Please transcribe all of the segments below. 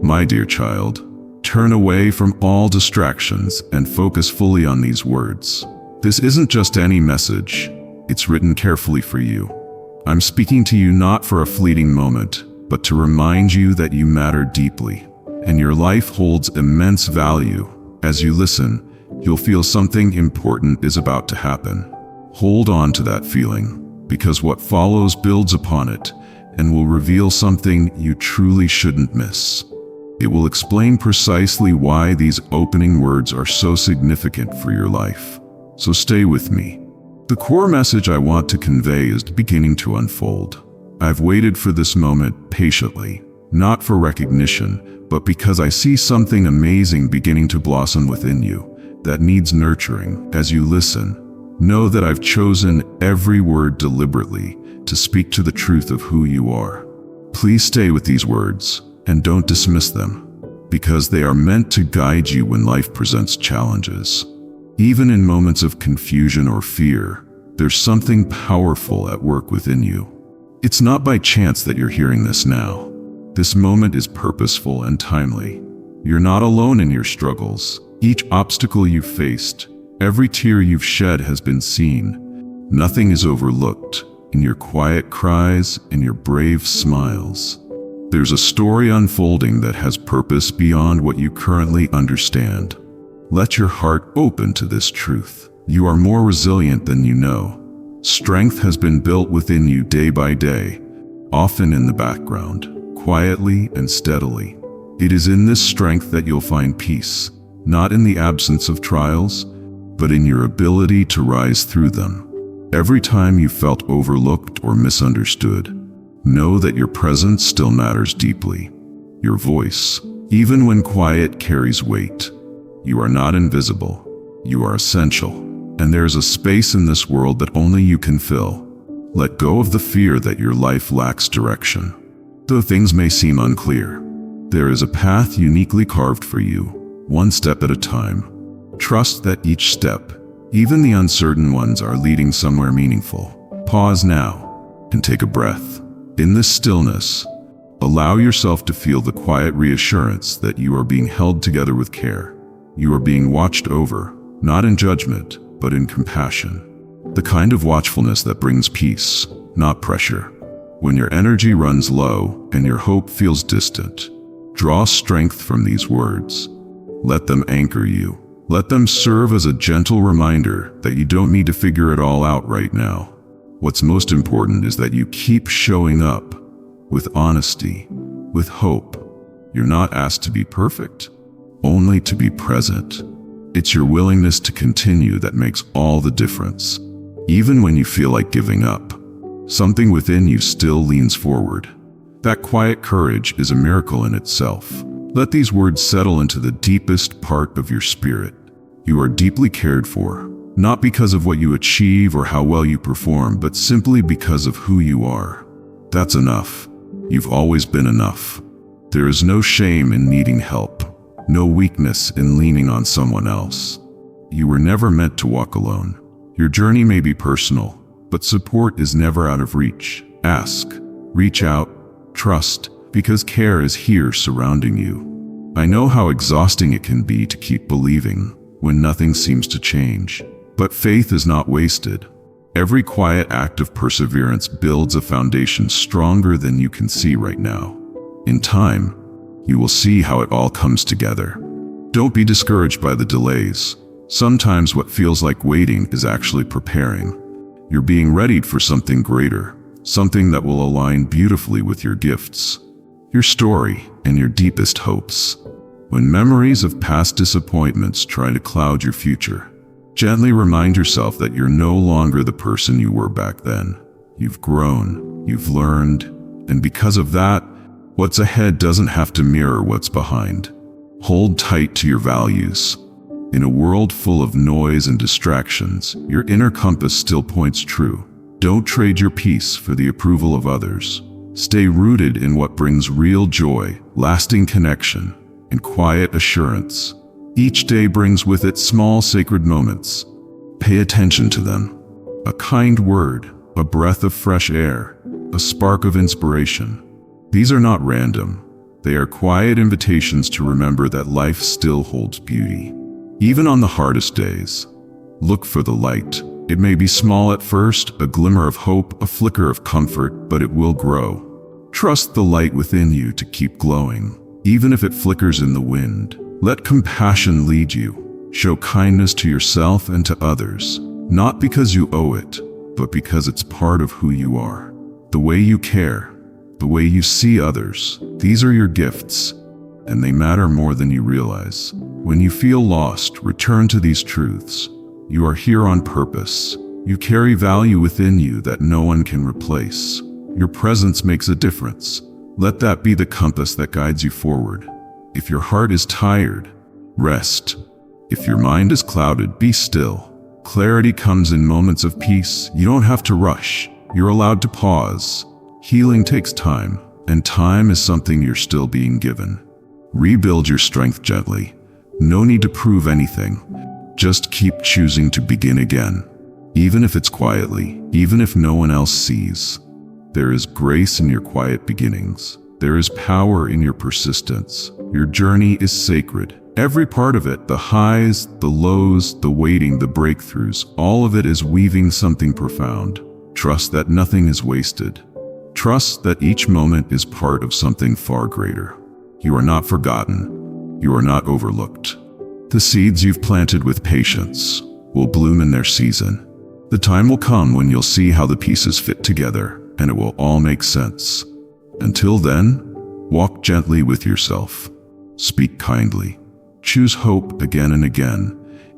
My dear child, turn away from all distractions and focus fully on these words. This isn't just any message. It's written carefully for you. I'm speaking to you not for a fleeting moment, but to remind you that you matter deeply, and your life holds immense value. As you listen, you'll feel something important is about to happen. Hold on to that feeling, because what follows builds upon it and will reveal something you truly shouldn't miss. It will explain precisely why these opening words are so significant for your life. So stay with me. The core message I want to convey is beginning to unfold. I've waited for this moment patiently, not for recognition, but because I see something amazing beginning to blossom within you that needs nurturing. As you listen, know that I've chosen every word deliberately to speak to the truth of who you are. Please stay with these words and don't dismiss them, because they are meant to guide you when life presents challenges. Even in moments of confusion or fear, there's something powerful at work within you. It's not by chance that you're hearing this now. This moment is purposeful and timely. You're not alone in your struggles. Each obstacle you've faced, every tear you've shed has been seen. Nothing is overlooked in your quiet cries and your brave smiles. There's a story unfolding that has purpose beyond what you currently understand. Let your heart open to this truth. You are more resilient than you know. Strength has been built within you day by day, often in the background, quietly and steadily. It is in this strength that you'll find peace, not in the absence of trials, but in your ability to rise through them. Every time you felt overlooked or misunderstood, know that your presence still matters deeply. Your voice, even when quiet, carries weight. You are not invisible. You are essential. And there is a space in this world that only you can fill. Let go of the fear that your life lacks direction. Though things may seem unclear, there is a path uniquely carved for you, one step at a time. Trust that each step, even the uncertain ones, are leading somewhere meaningful. Pause now and take a breath. In this stillness, allow yourself to feel the quiet reassurance that you are being held together with care. You are being watched over, not in judgment, but in compassion. The kind of watchfulness that brings peace, not pressure. When your energy runs low and your hope feels distant, draw strength from these words. Let them anchor you. Let them serve as a gentle reminder that you don't need to figure it all out right now. What's most important is that you keep showing up with honesty, with hope. You're not asked to be perfect, only to be present. It's your willingness to continue that makes all the difference. Even when you feel like giving up, something within you still leans forward. That quiet courage is a miracle in itself. Let these words settle into the deepest part of your spirit. You are deeply cared for, not because of what you achieve or how well you perform, but simply because of who you are. That's enough. You've always been enough. There is no shame in needing help, no weakness in leaning on someone else. You were never meant to walk alone. Your journey may be personal, but support is never out of reach. Ask, reach out, trust, because care is here surrounding you. I know how exhausting it can be to keep believing when nothing seems to change. But faith is not wasted. Every quiet act of perseverance builds a foundation stronger than you can see right now. In time, you will see how it all comes together. Don't be discouraged by the delays. Sometimes what feels like waiting is actually preparing. You're being readied for something greater, something that will align beautifully with your gifts, your story, and your deepest hopes. When memories of past disappointments try to cloud your future, gently remind yourself that you're no longer the person you were back then. You've grown, you've learned, and because of that, what's ahead doesn't have to mirror what's behind. Hold tight to your values. In a world full of noise and distractions, your inner compass still points true. Don't trade your peace for the approval of others. Stay rooted in what brings real joy, lasting connection, and quiet assurance. Each day brings with it small sacred moments. Pay attention to them. A kind word, a breath of fresh air, a spark of inspiration. These are not random. They are quiet invitations to remember that life still holds beauty. Even on the hardest days, look for the light. It may be small at first, a glimmer of hope, a flicker of comfort, but it will grow. Trust the light within you to keep glowing, even if it flickers in the wind. Let compassion lead you. Show kindness to yourself and to others, not because you owe it, but because it's part of who you are. The way you care, the way you see others, these are your gifts, and they matter more than you realize. When you feel lost, return to these truths. You are here on purpose. You carry value within you that no one can replace. Your presence makes a difference. Let that be the compass that guides you forward. If your heart is tired, rest. If your mind is clouded, be still. Clarity comes in moments of peace. You don't have to rush. You're allowed to pause. Healing takes time, and time is something you're still being given. Rebuild your strength gently. No need to prove anything. Just keep choosing to begin again. Even if it's quietly, even if no one else sees. There is grace in your quiet beginnings. There is power in your persistence. Your journey is sacred. Every part of it, the highs, the lows, the waiting, the breakthroughs, all of it is weaving something profound. Trust that nothing is wasted. Trust that each moment is part of something far greater. You are not forgotten. You are not overlooked. The seeds you've planted with patience will bloom in their season. The time will come when you'll see how the pieces fit together, and it will all make sense. Until then, walk gently with yourself. Speak kindly. Choose hope again and again.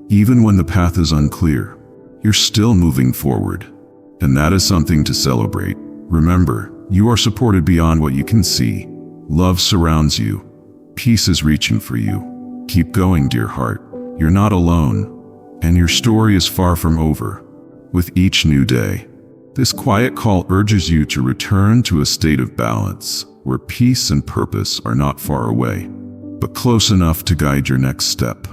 Even when the path is unclear, you're still moving forward. And that is something to celebrate. Remember, you are supported beyond what you can see. Love surrounds you. Peace is reaching for you. Keep going, dear heart. You're not alone, and your story is far from over. With each new day, this quiet call urges you to return to a state of balance, where peace and purpose are not far away, but close enough to guide your next step.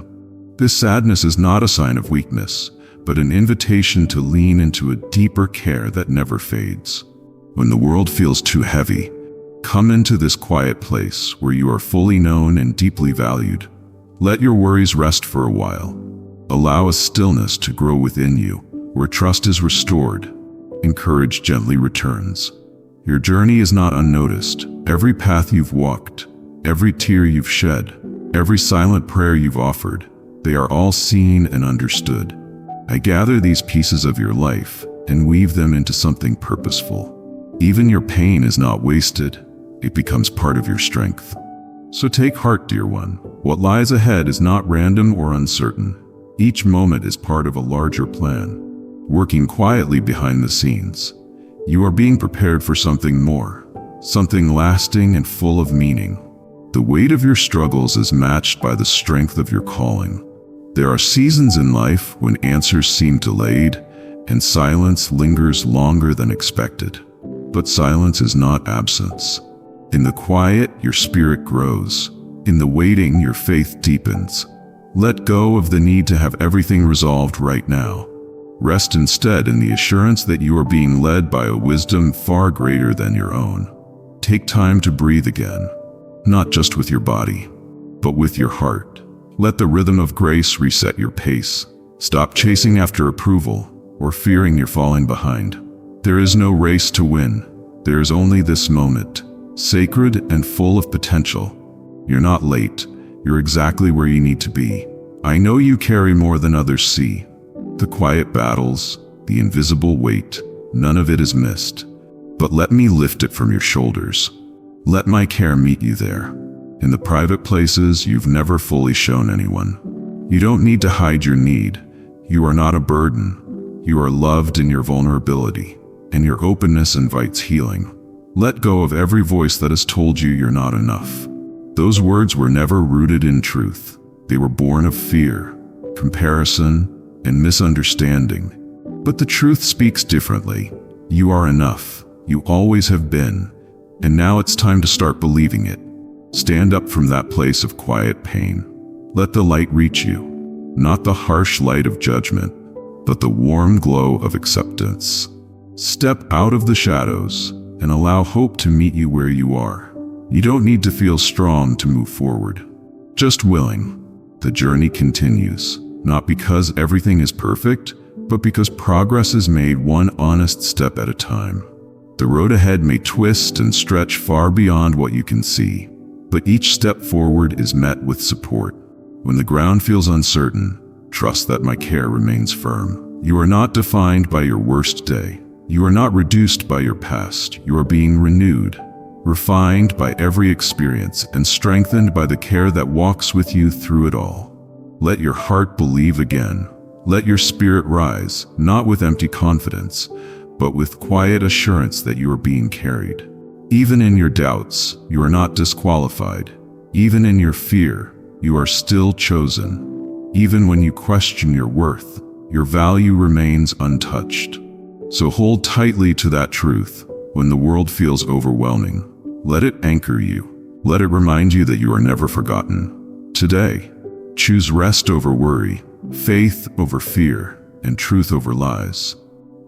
This sadness is not a sign of weakness, but an invitation to lean into a deeper care that never fades. When the world feels too heavy, come into this quiet place where you are fully known and deeply valued. Let your worries rest for a while. Allow a stillness to grow within you, where trust is restored and courage gently returns. Your journey is not unnoticed. Every path you've walked, every tear you've shed, every silent prayer you've offered, they are all seen and understood. I gather these pieces of your life and weave them into something purposeful. Even your pain is not wasted. It becomes part of your strength. So take heart, dear one. What lies ahead is not random or uncertain. Each moment is part of a larger plan, working quietly behind the scenes. You are being prepared for something more, something lasting and full of meaning. The weight of your struggles is matched by the strength of your calling. There are seasons in life when answers seem delayed and silence lingers longer than expected. But silence is not absence. In the quiet, your spirit grows. In the waiting, your faith deepens. Let go of the need to have everything resolved right now. Rest instead in the assurance that you are being led by a wisdom far greater than your own. Take time to breathe again, not just with your body, but with your heart. Let the rhythm of grace reset your pace. Stop chasing after approval or fearing you're falling behind. There is no race to win. There is only this moment, sacred and full of potential. You're not late. You're exactly where you need to be. I know you carry more than others see. The quiet battles, the invisible weight, none of it is missed. But let me lift it from your shoulders. Let my care meet you there. In the private places you've never fully shown anyone. You don't need to hide your need. You are not a burden. You are loved in your vulnerability, and your openness invites healing. Let go of every voice that has told you you're not enough. Those words were never rooted in truth. They were born of fear, comparison, and misunderstanding. But the truth speaks differently. You are enough. You always have been. And now it's time to start believing it. Stand up from that place of quiet pain. Let the light reach you. Not the harsh light of judgment, but the warm glow of acceptance. Step out of the shadows and allow hope to meet you where you are. You don't need to feel strong to move forward, just willing. The journey continues, not because everything is perfect, but because progress is made one honest step at a time. The road ahead may twist and stretch far beyond what you can see, but each step forward is met with support. When the ground feels uncertain, trust that my care remains firm. You are not defined by your worst day. You are not reduced by your past. You are being renewed, refined by every experience, and strengthened by the care that walks with you through it all. Let your heart believe again. Let your spirit rise, not with empty confidence, but with quiet assurance that you are being carried. Even in your doubts, you are not disqualified. Even in your fear, you are still chosen. Even when you question your worth, your value remains untouched. So hold tightly to that truth when the world feels overwhelming. Let it anchor you. Let it remind you that you are never forgotten. Today, choose rest over worry, faith over fear, and truth over lies.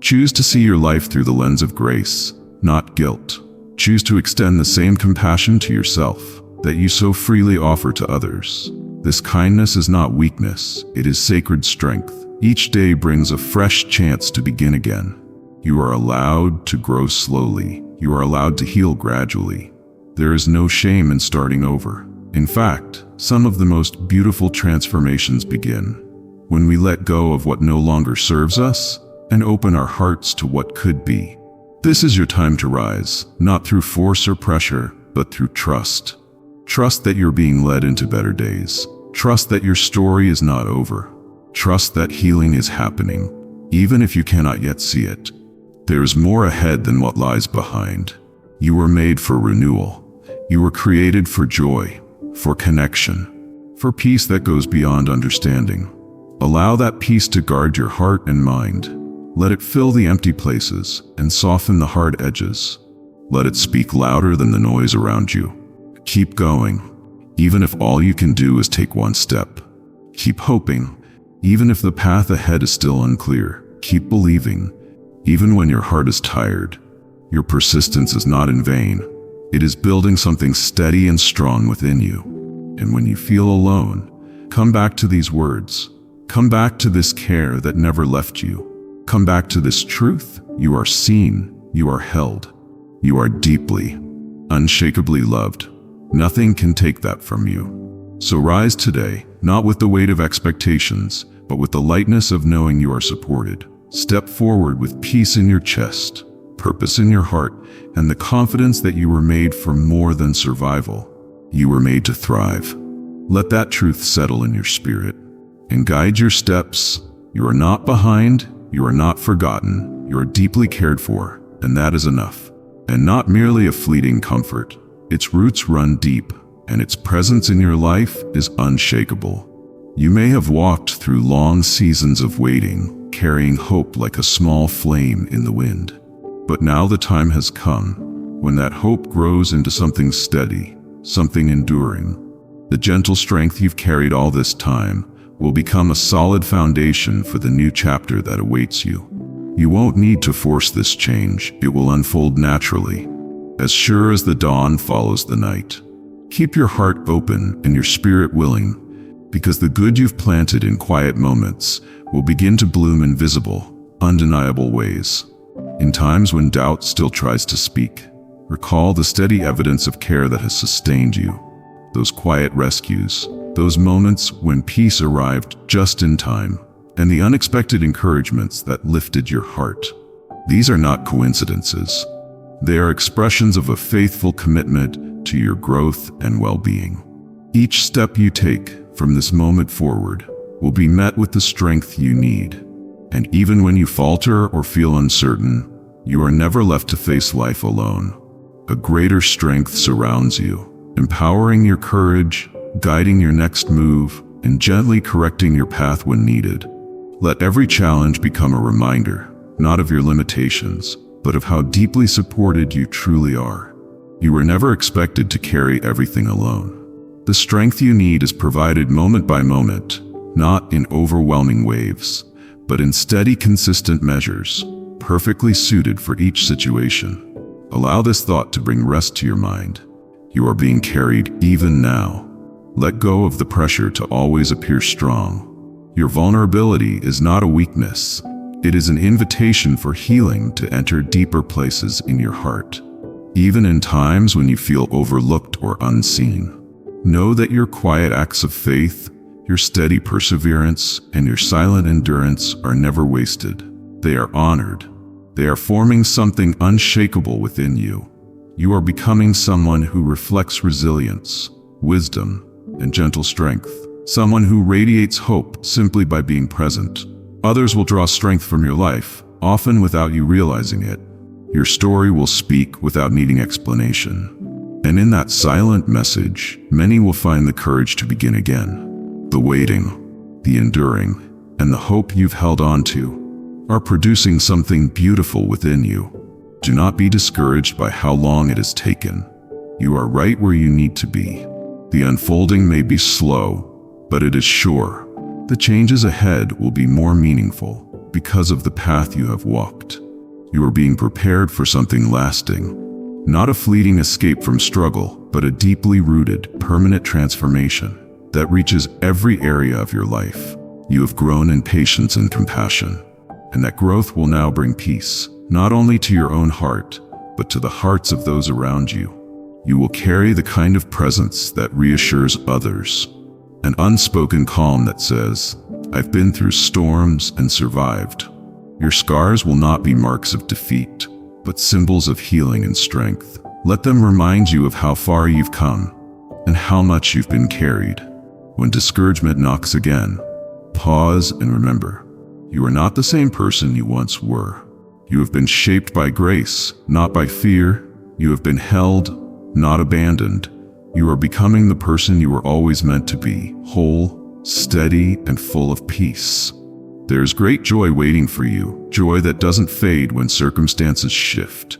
Choose to see your life through the lens of grace, not guilt. Choose to extend the same compassion to yourself that you so freely offer to others. This kindness is not weakness, it is sacred strength. Each day brings a fresh chance to begin again. You are allowed to grow slowly. You are allowed to heal gradually. There is no shame in starting over. In fact, some of the most beautiful transformations begin when we let go of what no longer serves us and open our hearts to what could be. This is your time to rise, not through force or pressure, but through trust. Trust that you're being led into better days. Trust that your story is not over. Trust that healing is happening, even if you cannot yet see it. There is more ahead than what lies behind. You were made for renewal. You were created for joy, for connection, for peace that goes beyond understanding. Allow that peace to guard your heart and mind. Let it fill the empty places and soften the hard edges. Let it speak louder than the noise around you. Keep going, even if all you can do is take one step. Keep hoping, even if the path ahead is still unclear. Keep believing, even when your heart is tired. Your persistence is not in vain. It is building something steady and strong within you. And when you feel alone, come back to these words. Come back to this care that never left you. Come back to this truth. You are seen. You are held. You are deeply, unshakably loved. Nothing can take that from you. So rise today, not with the weight of expectations, but with the lightness of knowing you are supported. Step forward with peace in your chest, purpose in your heart, and the confidence that you were made for more than survival. You were made to thrive. Let that truth settle in your spirit and guide your steps. You are not behind, you are not forgotten, you are deeply cared for, and that is enough. And not merely a fleeting comfort. Its roots run deep, and its presence in your life is unshakable. You may have walked through long seasons of waiting, carrying hope like a small flame in the wind. But now the time has come when that hope grows into something steady, something enduring. The gentle strength you've carried all this time will become a solid foundation for the new chapter that awaits you. You won't need to force this change. It will unfold naturally, as sure as the dawn follows the night. Keep your heart open and your spirit willing, because the good you've planted in quiet moments will begin to bloom in visible, undeniable ways. In times when doubt still tries to speak, recall the steady evidence of care that has sustained you. Those quiet rescues, those moments when peace arrived just in time, and the unexpected encouragements that lifted your heart. These are not coincidences. They are expressions of a faithful commitment to your growth and well-being. Each step you take from this moment forward will be met with the strength you need. And even when you falter or feel uncertain, you are never left to face life alone. A greater strength surrounds you, empowering your courage, guiding your next move, and gently correcting your path when needed. Let every challenge become a reminder, not of your limitations, but of how deeply supported you truly are. You were never expected to carry everything alone. The strength you need is provided moment by moment, not in overwhelming waves, but in steady, consistent measures, perfectly suited for each situation. Allow this thought to bring rest to your mind. You are being carried even now. Let go of the pressure to always appear strong. Your vulnerability is not a weakness. It is an invitation for healing to enter deeper places in your heart. Even in times when you feel overlooked or unseen, know that your quiet acts of faith, your steady perseverance, and your silent endurance are never wasted. They are honored. They are forming something unshakable within you. You are becoming someone who reflects resilience, wisdom, and gentle strength. Someone who radiates hope simply by being present. Others will draw strength from your life, often without you realizing it. Your story will speak without needing explanation. And in that silent message, many will find the courage to begin again. The waiting, the enduring, and the hope you've held on to are producing something beautiful within you. Do not be discouraged by how long it has taken. You are right where you need to be. The unfolding may be slow, but it is sure. The changes ahead will be more meaningful because of the path you have walked. You are being prepared for something lasting, not a fleeting escape from struggle, but a deeply rooted, permanent transformation that reaches every area of your life. You have grown in patience and compassion, and that growth will now bring peace, not only to your own heart, but to the hearts of those around you. You will carry the kind of presence that reassures others, an unspoken calm that says, "I've been through storms and survived." Your scars will not be marks of defeat, but symbols of healing and strength. Let them remind you of how far you've come and how much you've been carried. When discouragement knocks again, pause and remember, you are not the same person you once were. You have been shaped by grace, not by fear. You have been held, not abandoned. You are becoming the person you were always meant to be, whole, steady, and full of peace. There is great joy waiting for you, joy that doesn't fade when circumstances shift.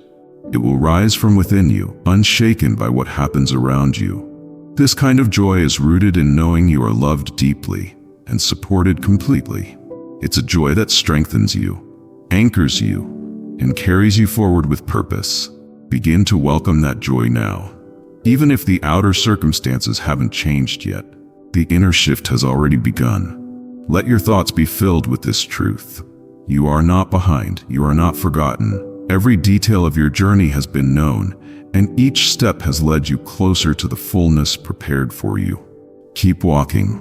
It will rise from within you, unshaken by what happens around you. This kind of joy is rooted in knowing you are loved deeply and supported completely. It's a joy that strengthens you, anchors you, and carries you forward with purpose. Begin to welcome that joy now. Even if the outer circumstances haven't changed yet, the inner shift has already begun. Let your thoughts be filled with this truth. You are not behind. You are not forgotten. Every detail of your journey has been known, and each step has led you closer to the fullness prepared for you. Keep walking.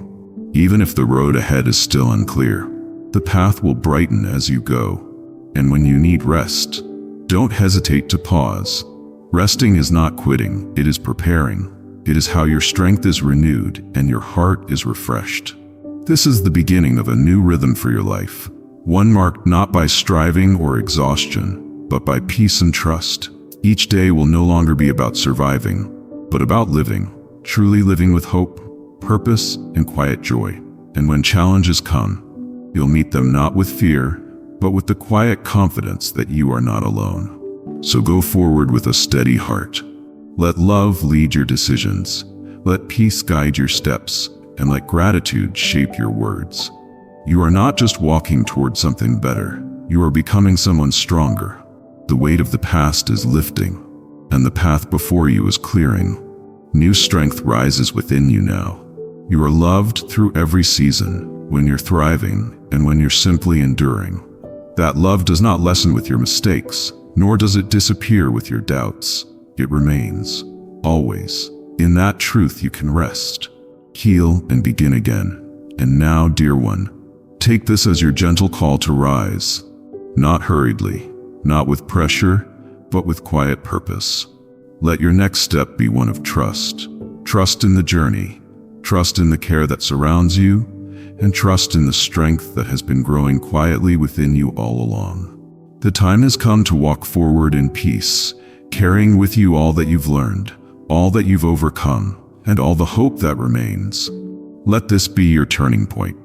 Even if the road ahead is still unclear, the path will brighten as you go. And when you need rest, don't hesitate to pause. Resting is not quitting, it is preparing. It is how your strength is renewed and your heart is refreshed. This is the beginning of a new rhythm for your life, one marked not by striving or exhaustion, but by peace and trust. Each day will no longer be about surviving, but about living, truly living with hope, purpose, and quiet joy. And when challenges come, you'll meet them not with fear, but with the quiet confidence that you are not alone. So go forward with a steady heart. Let love lead your decisions. Let peace guide your steps, and let gratitude shape your words. You are not just walking toward something better. You are becoming someone stronger. The weight of the past is lifting, and the path before you is clearing. New strength rises within you now. You are loved through every season, when you're thriving and when you're simply enduring. That love does not lessen with your mistakes, nor does it disappear with your doubts. It remains, always. In that truth you can rest, heal, and begin again. And now, dear one, take this as your gentle call to rise, not hurriedly, not with pressure, but with quiet purpose. Let your next step be one of trust. Trust in the journey, trust in the care that surrounds you, and trust in the strength that has been growing quietly within you all along. The time has come to walk forward in peace, carrying with you all that you've learned, all that you've overcome, and all the hope that remains. Let this be your turning point,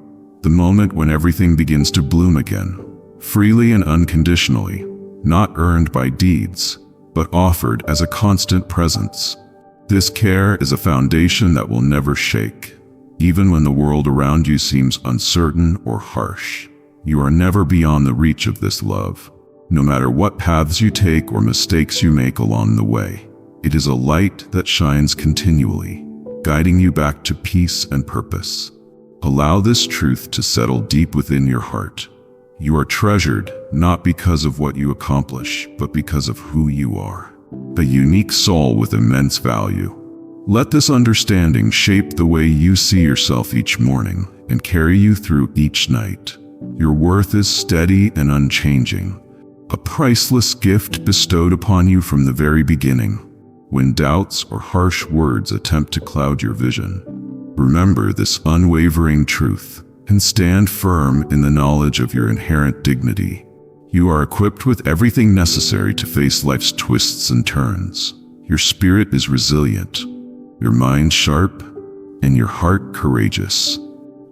the moment when everything begins to bloom again, freely and unconditionally, not earned by deeds, but offered as a constant presence. This care is a foundation that will never shake. Even when the world around you seems uncertain or harsh, you are never beyond the reach of this love. No matter what paths you take or mistakes you make along the way, It is a light that shines continually, guiding you back to peace and purpose. Allow this truth to settle deep within your heart. You are treasured not because of what you accomplish, but because of who you are. A unique soul with immense value. Let this understanding shape the way you see yourself each morning and carry you through each night. Your worth is steady and unchanging, a priceless gift bestowed upon you from the very beginning. When doubts or harsh words attempt to cloud your vision, remember this unwavering truth and stand firm in the knowledge of your inherent dignity. You are equipped with everything necessary to face life's twists and turns. Your spirit is resilient, your mind sharp, and your heart courageous.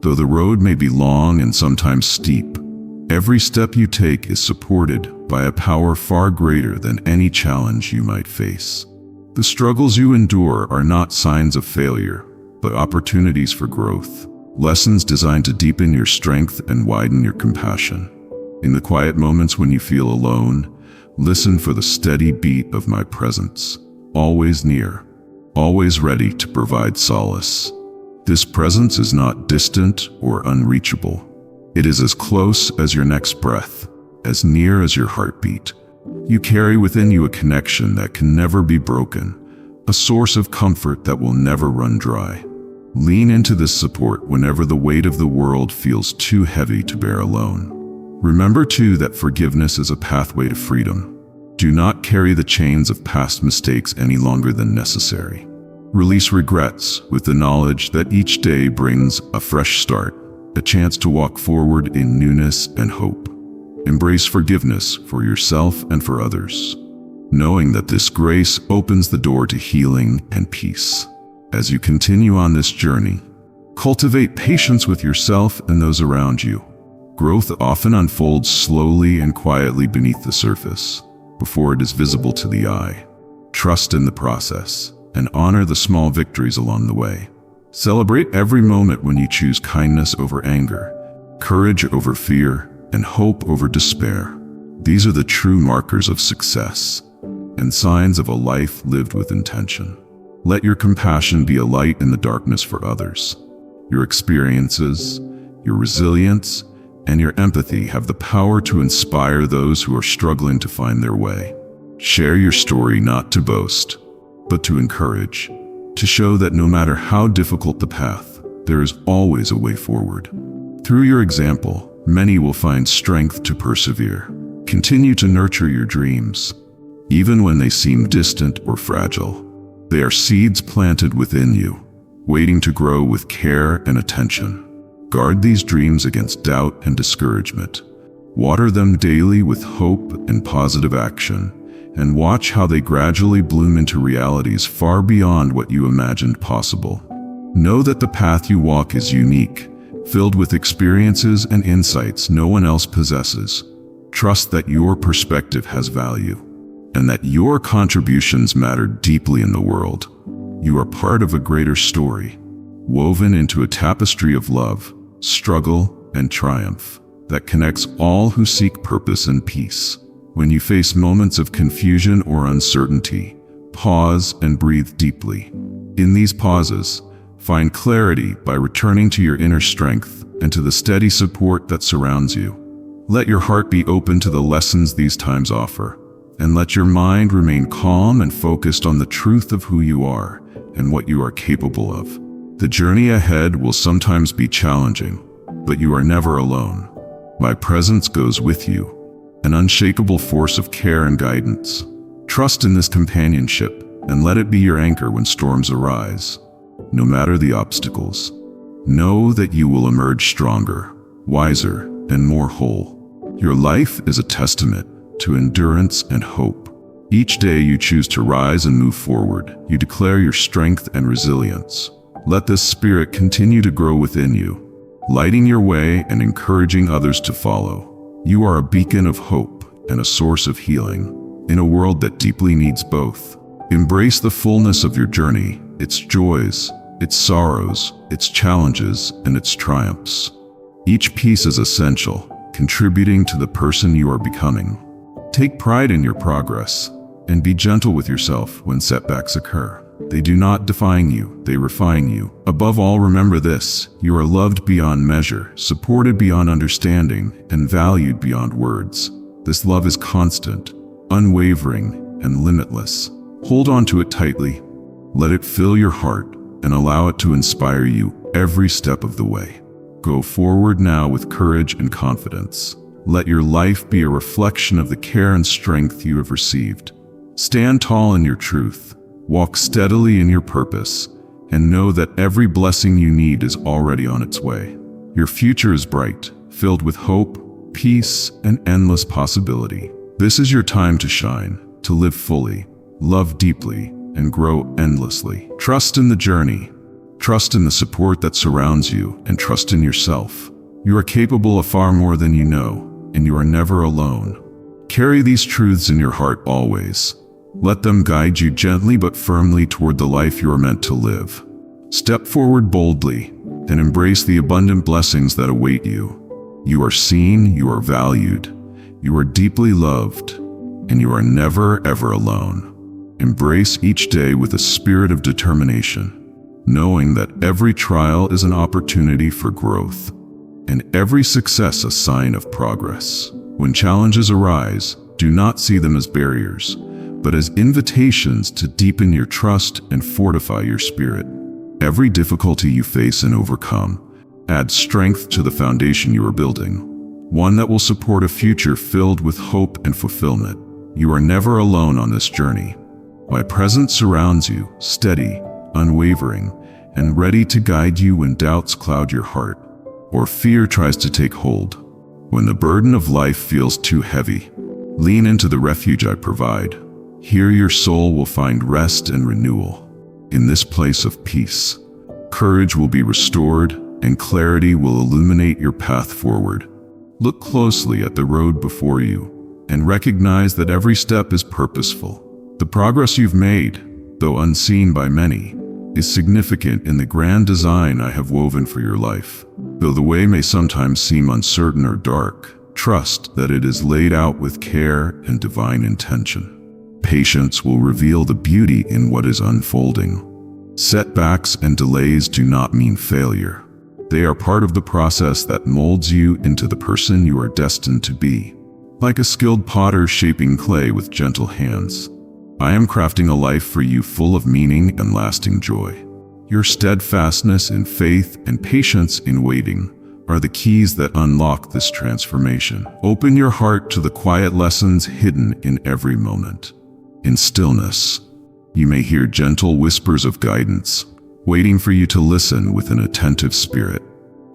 Though the road may be long and sometimes steep, every step you take is supported by a power far greater than any challenge you might face. The struggles you endure are not signs of failure, but opportunities for growth, lessons designed to deepen your strength and widen your compassion. In the quiet moments when you feel alone, listen for the steady beat of my presence, always near, always ready to provide solace. This presence is not distant or unreachable. It is as close as your next breath, as near as your heartbeat. You carry within you a connection that can never be broken, a source of comfort that will never run dry. Lean into this support whenever the weight of the world feels too heavy to bear alone. Remember too that forgiveness is a pathway to freedom. Do not carry the chains of past mistakes any longer than necessary. Release regrets with the knowledge that each day brings a fresh start, a chance to walk forward in newness and hope. Embrace forgiveness for yourself and for others, knowing that this grace opens the door to healing and peace. As you continue on this journey, cultivate patience with yourself and those around you. Growth often unfolds slowly and quietly beneath the surface, before it is visible to the eye. Trust in the process and honor the small victories along the way. Celebrate every moment when you choose kindness over anger, courage over fear, and hope over despair. These are the true markers of success and signs of a life lived with intention. Let your compassion be a light in the darkness for others. Your experiences, your resilience, and your empathy have the power to inspire those who are struggling to find their way. Share your story not to boast, but to encourage, to show that no matter how difficult the path, there is always a way forward. Through your example, many will find strength to persevere. Continue to nurture your dreams, even when they seem distant or fragile. They are seeds planted within you, waiting to grow with care and attention. Guard these dreams against doubt and discouragement. Water them daily with hope and positive action, and watch how they gradually bloom into realities far beyond what you imagined possible. Know that the path you walk is unique, filled with experiences and insights no one else possesses. Trust that your perspective has value, and that your contributions matter deeply in the world. You are part of a greater story, woven into a tapestry of love, struggle, and triumph that connects all who seek purpose and peace. When you face moments of confusion or uncertainty, pause and breathe deeply. In these pauses, find clarity by returning to your inner strength and to the steady support that surrounds you. Let your heart be open to the lessons these times offer, and let your mind remain calm and focused on the truth of who you are and what you are capable of. The journey ahead will sometimes be challenging, but you are never alone. My presence goes with you, an unshakable force of care and guidance. Trust in this companionship and let it be your anchor when storms arise. No matter the obstacles, know that you will emerge stronger, wiser, and more whole. Your life is a testament to endurance and hope. Each day you choose to rise and move forward, you declare your strength and resilience. Let this spirit continue to grow within you, lighting your way and encouraging others to follow. You are a beacon of hope and a source of healing in a world that deeply needs both. Embrace the fullness of your journey, its joys, its sorrows, its challenges, and its triumphs. Each piece is essential, contributing to the person you are becoming. Take pride in your progress, and be gentle with yourself when setbacks occur. They do not define you, they refine you. Above all, remember this: you are loved beyond measure, supported beyond understanding, and valued beyond words. This love is constant, unwavering, and limitless. Hold on to it tightly. Let it fill your heart and allow it to inspire you every step of the way. Go forward now with courage and confidence. Let your life be a reflection of the care and strength you have received. Stand tall in your truth, walk steadily in your purpose, and know that every blessing you need is already on its way. Your future is bright, filled with hope, peace, and endless possibility. This is your time to shine, to live fully, love deeply, and grow endlessly. Trust in the journey. Trust in the support that surrounds you, and trust in yourself. You are capable of far more than you know, and you are never alone. Carry these truths in your heart always. Let them guide you gently but firmly toward the life you are meant to live. Step forward boldly and embrace the abundant blessings that await you. You are seen, you are valued, you are deeply loved, and you are never, ever alone. Embrace each day with a spirit of determination, knowing that every trial is an opportunity for growth, and every success a sign of progress. When challenges arise, do not see them as barriers, but as invitations to deepen your trust and fortify your spirit. Every difficulty you face and overcome adds strength to the foundation you are building, one that will support a future filled with hope and fulfillment. You are never alone on this journey. My presence surrounds you, steady, unwavering, and ready to guide you when doubts cloud your heart or fear tries to take hold. When the burden of life feels too heavy, lean into the refuge I provide. Here your soul will find rest and renewal. In this place of peace, courage will be restored and clarity will illuminate your path forward. Look closely at the road before you and recognize that every step is purposeful. The progress you've made, though unseen by many, is significant in the grand design I have woven for your life. Though the way may sometimes seem uncertain or dark, trust that it is laid out with care and divine intention. Patience will reveal the beauty in what is unfolding. Setbacks and delays do not mean failure. They are part of the process that molds you into the person you are destined to be. Like a skilled potter shaping clay with gentle hands, I am crafting a life for you full of meaning and lasting joy. Your steadfastness in faith and patience in waiting are the keys that unlock this transformation. Open your heart to the quiet lessons hidden in every moment. In stillness, you may hear gentle whispers of guidance, waiting for you to listen with an attentive spirit.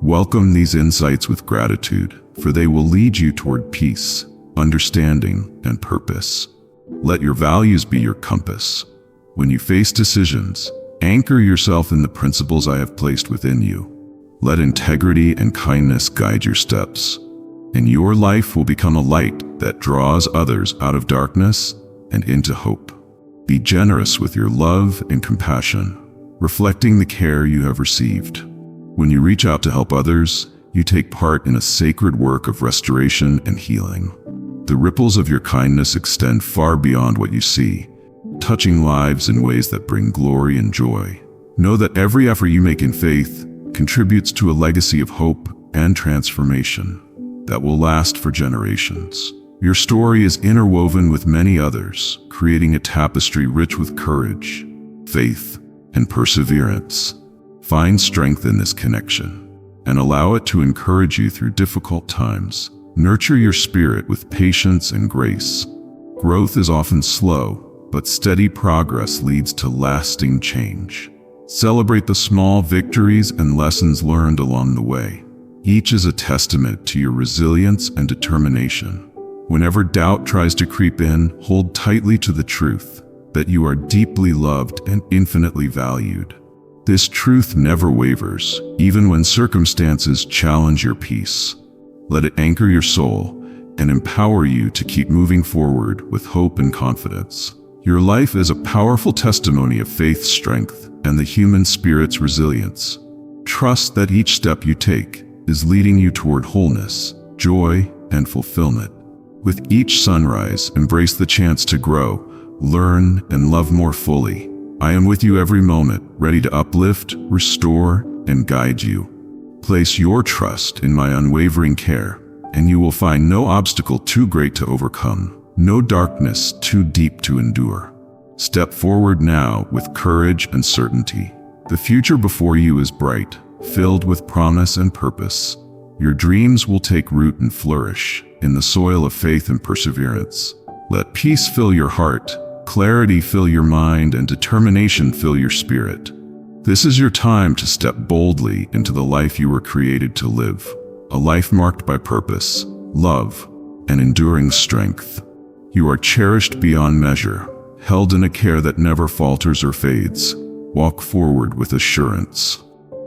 Welcome these insights with gratitude, for they will lead you toward peace, understanding, and purpose. Let your values be your compass. When you face decisions, anchor yourself in the principles I have placed within you. Let integrity and kindness guide your steps, and your life will become a light that draws others out of darkness and into hope. Be generous with your love and compassion, reflecting the care you have received. When you reach out to help others, you take part in a sacred work of restoration and healing. The ripples of your kindness extend far beyond what you see, touching lives in ways that bring glory and joy. Know that every effort you make in faith contributes to a legacy of hope and transformation that will last for generations. Your story is interwoven with many others, creating a tapestry rich with courage, faith, and perseverance. Find strength in this connection and allow it to encourage you through difficult times. Nurture your spirit with patience and grace. Growth is often slow, but steady progress leads to lasting change. Celebrate the small victories and lessons learned along the way. Each is a testament to your resilience and determination. Whenever doubt tries to creep in, hold tightly to the truth that you are deeply loved and infinitely valued. This truth never wavers, even when circumstances challenge your peace. Let it anchor your soul and empower you to keep moving forward with hope and confidence. Your life is a powerful testimony of faith's strength and the human spirit's resilience. Trust that each step you take is leading you toward wholeness, joy, and fulfillment. With each sunrise, embrace the chance to grow, learn, and love more fully. I am with you every moment, ready to uplift, restore, and guide you. Place your trust in my unwavering care, and you will find no obstacle too great to overcome, no darkness too deep to endure. Step forward now with courage and certainty. The future before you is bright, filled with promise and purpose. Your dreams will take root and flourish in the soil of faith and perseverance. Let peace fill your heart, clarity fill your mind, and determination fill your spirit. This is your time to step boldly into the life you were created to live, a life marked by purpose, love, and enduring strength. You are cherished beyond measure, held in a care that never falters or fades. Walk forward with assurance.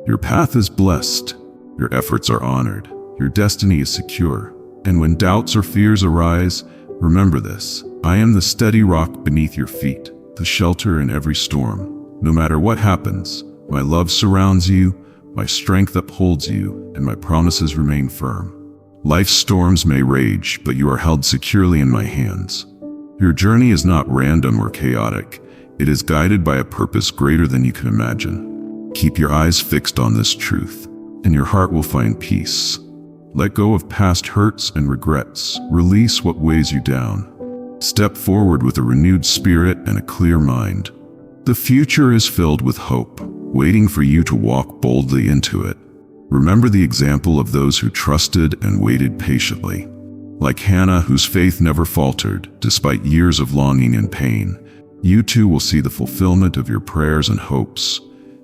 Your path is blessed, your efforts are honored, your destiny is secure. And when doubts or fears arise, remember this: I am the steady rock beneath your feet, the shelter in every storm. No matter what happens, my love surrounds you, my strength upholds you, and my promises remain firm. Life's storms may rage, but you are held securely in my hands. Your journey is not random or chaotic. It is guided by a purpose greater than you can imagine. Keep your eyes fixed on this truth, and your heart will find peace. Let go of past hurts and regrets. Release what weighs you down. Step forward with a renewed spirit and a clear mind. The future is filled with hope, waiting for you to walk boldly into it. Remember the example of those who trusted and waited patiently. Like Hannah, whose faith never faltered, despite years of longing and pain. You too will see the fulfillment of your prayers and hopes.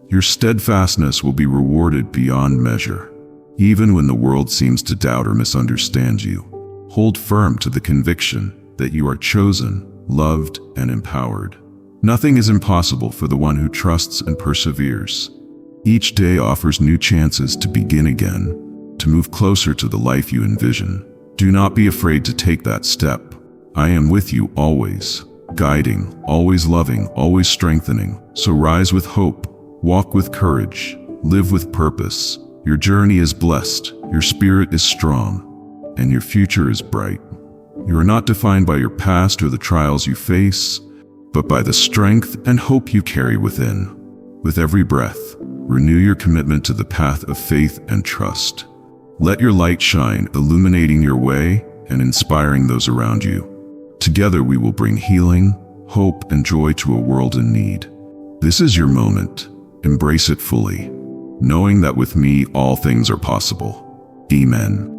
Your steadfastness will be rewarded beyond measure. Even when the world seems to doubt or misunderstand you, hold firm to the conviction that you are chosen, loved, and empowered. Nothing is impossible for the one who trusts and perseveres. Each day offers new chances to begin again, to move closer to the life you envision. Do not be afraid to take that step. I am with you always, guiding, always loving, always strengthening. So rise with hope, walk with courage, live with purpose. Your journey is blessed, your spirit is strong, and your future is bright. You are not defined by your past or the trials you face, but by the strength and hope you carry within. With every breath, renew your commitment to the path of faith and trust. Let your light shine, illuminating your way and inspiring those around you. Together we will bring healing, hope, and joy to a world in need. This is your moment. Embrace it fully, knowing that with me all things are possible. Amen.